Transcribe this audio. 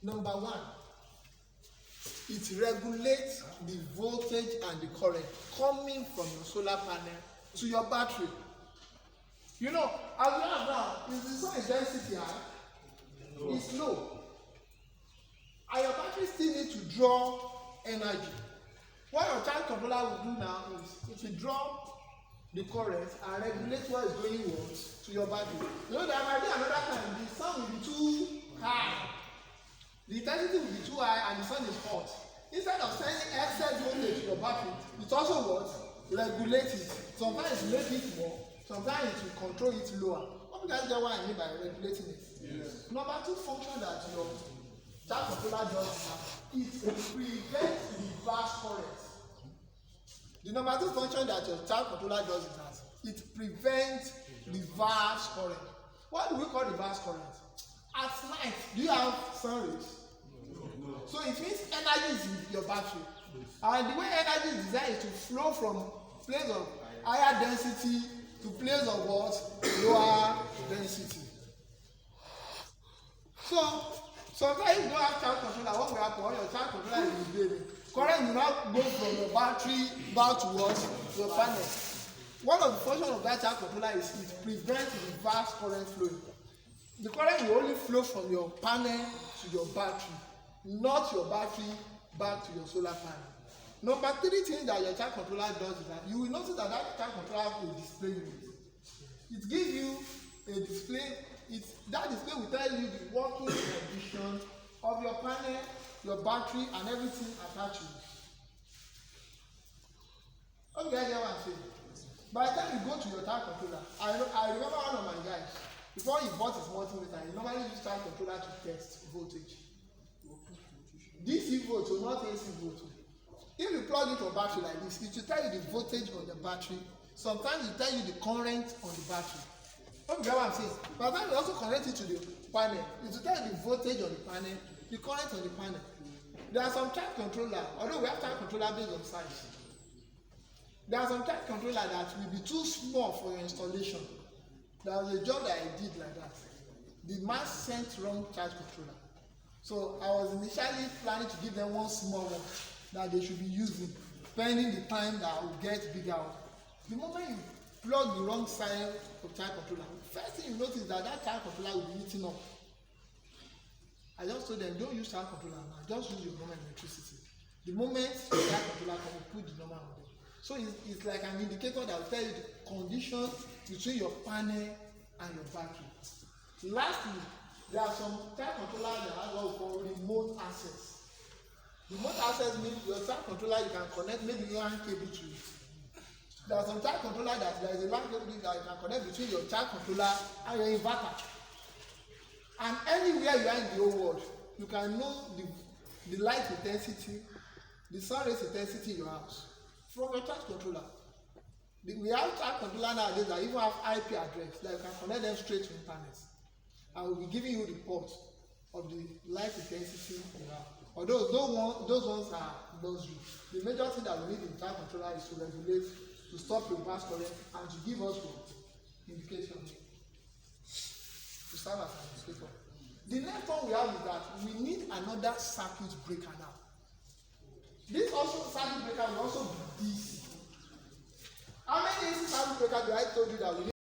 Number one, it regulates the voltage and the current coming from your solar panel to your battery. You know, as we have now, is the sun intensity high? No. It's low. And your battery still needs to draw energy. What your charge controller will do now is it will draw the current and regulate what is going on to your battery. You know, there might be another time the sun will be too high. The intensity will be too high and the sun is hot. Instead of sending excess voltage to your battery, it also what? Regulate it. Sometimes it make it more, sometimes it will control it lower. What you guys get what I mean by regulating it? Yes. Number two function that your charge controller does is it prevents reverse current. The number two function that your charge controller does is that it prevents reverse current. What do we call reverse current? At night, do you have sun rays? No. So it means energy is in your battery. And the way energy is designed is to flow from place of higher density to place of what? Lower density. So sometimes you don't have charge controller. What will happen when your charge controller is draining? Current will not go from your battery back to what? Your panel. One of the functions of that charge controller is it prevents reverse current flowing. The current will only flow from your panel to your battery, not your battery back to your solar panel. Number three thing that your charge controller does is that you will notice that that charge controller has a display unit. It gives you a display. That display will tell you the working condition of your panel, your battery, and everything attached to it. Okay, I get what I'm saying. By the time you go to your charge controller, I remember one of my guys. Before he bought his multimeter, he normally used charge controller to test voltage. DC voltage, not AC voltage. If you plug into a battery like this, it will tell you the voltage on the battery. Sometimes it will tell you the current on the battery. You get what I'm saying? By the time you also connect it to the panel, it will tell you the voltage on the panel, the current on the panel. There are some charge controller, although we have charge controller based on size. There are some charge controller that will be too small for your installation. There was a job that I did like that. The man sent wrong charge controller. So I was initially planning to give them one small one that they should be using, pending the time that I will get bigger one. The moment you plug the wrong side of charge controller, first thing you notice that that charge controller will be heating up. I just told them, don't use charge controller now, just use your normal electricity. The moment the charge controller comes, put the normal on there. So it's like an indicator that will tell you the condition between your panel and your battery. Lastly, there are some charge controllers that have what we call remote access. Remote access means your charge controller you can connect maybe LAN cable to it. There are some charge controller that there is a LAN cable that you can connect between your charge controller and your inverter. And anywhere you are in the whole world, you can know the light intensity, the sun rays intensity in your house from your charge controller. We have charge controller nowadays that even have IP address that you can connect them straight to internet. I will be giving you reports of the light intensity you have. Although those ones are luxury. The major thing that we need in charge controller is to regulate, to stop reverse current, and to give us indication to serve as an indicator. The next one we have is that we need another circuit breaker now. This also circuit breaker will also be DC. How many AC circuit breakers do I told you that we need?